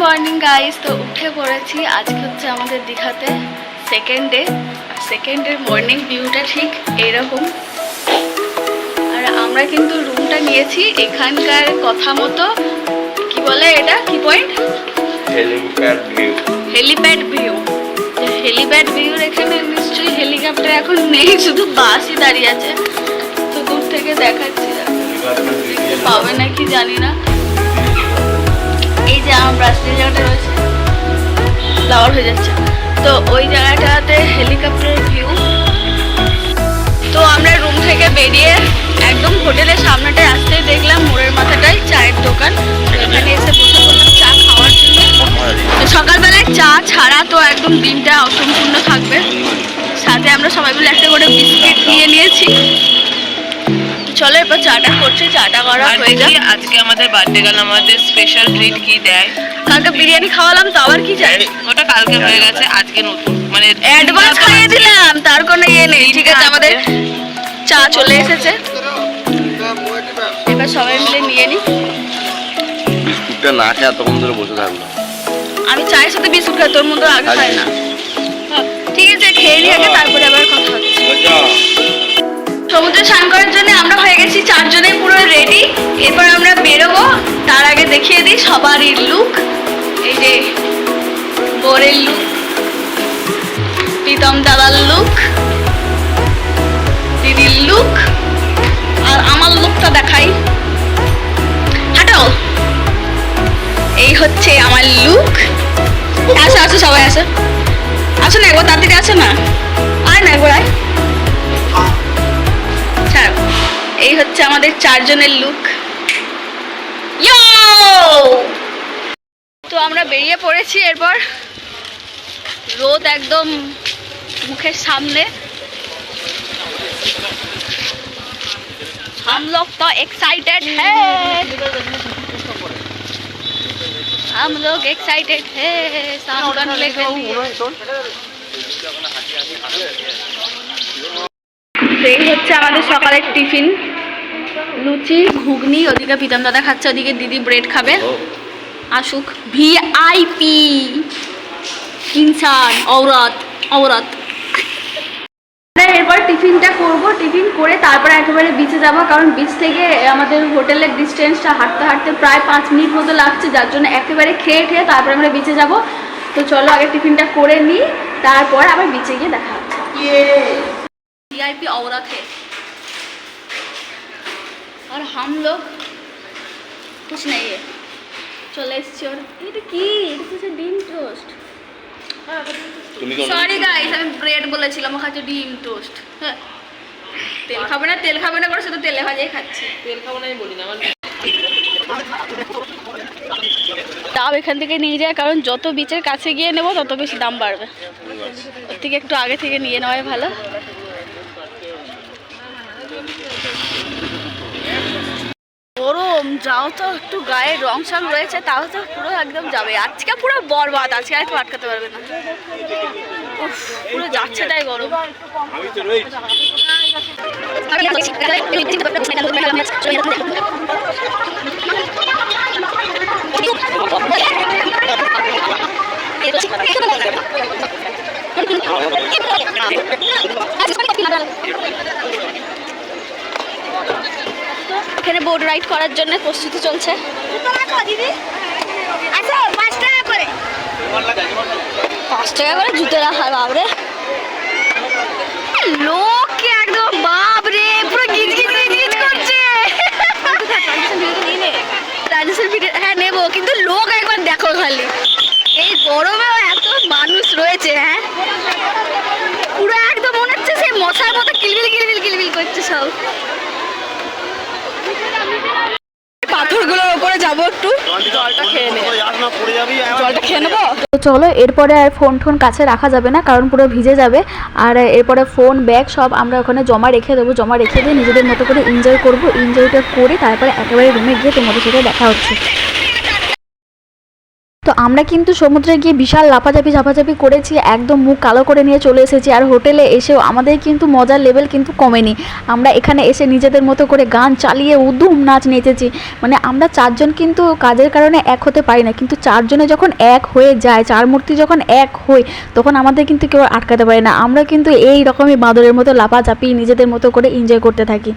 Morning guys. তো উঠে পড়েছি, আজকে হচ্ছে আমাদের দীঘাতে সেকেন্ড ডে। সেকেন্ডের মর্নিং ভিউটা ঠিক এইরকম। আর আমরা কিন্তু রুমটা নিয়েছি এখানকার কথা মতো, কি বলে এটা, কি point, helipad view. Helipad view. Helipad ভিউর এখানে নিশ্চয়ই হেলিকপ্টার এখন নেই, শুধু বাসই দাঁড়িয়ে আছে। তো দূর থেকে দেখাচ্ছি, পাবে নাকি জানি না। এই যে আমার ব্রাসলেট জায়গাটা রয়েছে, ফ্লাওয়ার হয়ে যাচ্ছে, তো ওই জায়গাটাতে হেলিকপ্টারের ভিউ। তো আমরা রুম থেকে বেরিয়ে একদম হোটেলের সামনেটায় আসতেই দেখলাম মোড়ের মাথাটায় চায়ের দোকান। এখানে এসে বসে পড়লাম চা খাওয়ার জন্য। তো সকালবেলায় চা ছাড়া তো একদম দিনটা অসম্পূর্ণ থাকবে। সাথে আমরা সবাই মিলে একটা করে বিস্কিট নিয়ে নিয়েছি। চলো এরপর চাটা করছি, চাটা করা হয়ে যায়। আজকে আমাদের বার্থডে গার্ল আমাদের স্পেশাল ট্রিট কি দেয়? কালকে বিরিয়ানি খাওয়ালাম, তো আবার কি চাই? ওটা কালকে হয়ে গেছে, আজকে নতুন মানে অ্যাডভান্স খাইয়ে দিলাম, তার কোনো ইয়ে নেই। ঠিক আছে, আমাদের চা চলে এসেছে, এবার সবাই মিলে নিয়ে নিই। বিস্কুটটা না খেয়ে তখন ধরে বসে থাকলো। আমি চায়ের সাথে বিস্কুট খাই, তোর মতো আগে খাই না। ঠিক আছে, খেয়ে নিয়ে আগে, তারপরে আবার কথা হচ্ছে। সমুদ্রে স্নান করার জন্য আমরা হয়ে গেছি চারজনে পুরো রেডি। এরপর আমরা বেরোবো, তার আগে দেখিয়ে দিই সবারই লুক। এই যে বোরের লুক, প্রীতম দাদার লুক, দিদির লুক, আর আমার লুকটা দেখাই। হাঁটো, এই হচ্ছে আমার লুক। আসো আসো সবাই আসো, আসো না একবার, তাড়াতাড়ি আসো না, আয় না একবার আয়। এই হচ্ছে আমাদের চারজনের লুক। তো আমরা বেরিয়ে পড়েছি। এরপর রোদ একদম মুখের সামনে। हम लोग तो एक्साइटेड है, हम लोग एक्साइटेड है शाम करने के लिए। এই হচ্ছে আমাদের সকালের টিফিন, লুচি ঘুগনি। ওদিকে প্রীতম দাদা খাচ্ছে, ওদিকে দিদি ব্রেড খাবে। আসুক ভিআইপি ইনসান, औरत औरत। এরপর টিফিনটা করব, টিফিন করে তারপরে একেবারে বিচে যাব, কারণ বিচ থেকে আমাদের হোটেলের ডিস্টেন্সটা হাঁটতে হাঁটতে প্রায় 5 মিনিট মতো লাগছে, যার জন্য একেবারে খেয়ে ঠেয়ে তারপরে আমরা বিচে যাব। তো চলো আগে টিফিনটা করে নিই, তারপর আবার বিচে গিয়ে দেখা হচ্ছে। वीआईपी औरत है और हम लोग कुछ नहीं है। चले এসেছি। और এটা কি, এটা হচ্ছে ডিম টোস্ট। সরি গাইস, আমি ব্রেড বলেছিলাম, খাচ্ছি ডিম টোস্ট। হ্যাঁ, তেল খাবে না, তেল খাবে না করে শুধু তেলে ভাজাই খাচ্ছি। তেল খাবো না আমি বলি না, আমার দাম এখান থেকে নিয়ে যায়, কারণ যত বিচের কাছে গিয়ে নেবো তত বেশি দাম বাড়বে। ওর থেকে একটু আগে থেকে নিয়ে নেওয়াই ভালো। গরম, যাও তো একটু গায়ে রং সং রয়েছে, তাও তো পুরো একদম যাবে। আজকে পুরো বরবাদ, আজকে আর কেউ আটকাতে পারবে না। পুরো যাচ্ছে তাই গরম। এখানে বোট রাইড করার জন্য প্রস্তুতি চলছে। 5 টাকা করে জুতো রাখা, বাবরে লোক একদম, বাবরে পুরো গিজ করছে। হ্যাঁ নেবো, কিন্তু লোক একবার দেখো খালি, এই গরমেও এত মানুষ রয়েছে। হ্যাঁ, পুরো একদম মনে হচ্ছে সেই মশার মতো কিলবিল করছে সব। পাথরগুলোর উপরে যাবো, একটু জলটা খেয়ে নেবো। তো চলো, এরপরে আর ফোন কাছে রাখা যাবে না, কারণ পুরো ভিজে যাবে। আর এরপরে ফোন ব্যাগ সব আমরা ওখানে জমা রেখে দেবো, জমা রেখে দিয়ে নিজেদের মতো করে এনজয় করবো। এনজয়টা করে তারপরে একেবারে রুমে গিয়ে তোমাদের সাথে দেখা হচ্ছে। তো আমরা কিন্তু সমুদ্রে গিয়ে বিশাল ঝাপাঝাপি করেছি, একদম মুখ কালো করে নিয়ে চলে এসেছি। আর হোটেলে এসেও আমাদের কিন্তু মজার লেভেল কিন্তু কমেনি। আমরা এখানে এসে নিজেদের মতো করে গান চালিয়ে উদুম নাচ নেচেছি। মানে আমরা চারজন কিন্তু কাজের কারণে এক হতে পারি না, কিন্তু চারজনে যখন এক হয়ে যায়, চার মূর্তি যখন এক হই, তখন আমাদের কিন্তু কেউ আটকাতে পারে না। আমরা কিন্তু এই রকমই বাঁদরের মতো লাফাঝাপি নিজেদের মতো করে এনজয় করতে থাকি।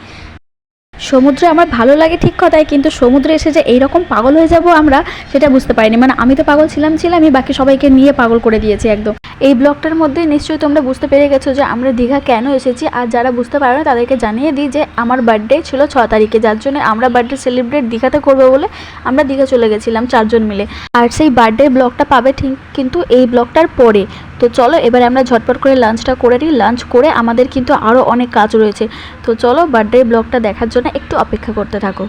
সমুদ্রে আমার ভালো লাগে ঠিক কথাই, কিন্তু সমুদ্রে এসে যে এইরকম পাগল হয়ে যাব আমরা সেটা বুঝতে পারিনি। মানে আমি তো পাগল ছিলামই, বাকি সবাইকে নিয়ে পাগল করে দিয়েছি একদম। এই ব্লগটার মধ্যে নিশ্চয়ই তোমরা বুঝতে পেরে গেছো যে আমরা দীঘা কেন এসেছি। আর যারা বুঝতে পারো না তাদেরকে জানিয়ে দিই যে আমার বার্থডে ছিল 6 তারিখে, যার জন্য আমরা বার্থডে সেলিব্রেট দীঘাতে করবো বলে আমরা দীঘা চলে গেছিলাম 4 জন মিলে। আর সেই বার্থডে ব্লগটা পাবে ঠিক কিন্তু এই ব্লগটার পরে। তো চলো এবার আমরা ঝটপট করে লাঞ্চটা করে নিই। লাঞ্চ করে আমাদের কিন্তু আরও অনেক কাজ রয়েছে। তো চলো বার্থডে ব্লগটা দেখার জন্য একটু অপেক্ষা করতে থাকো।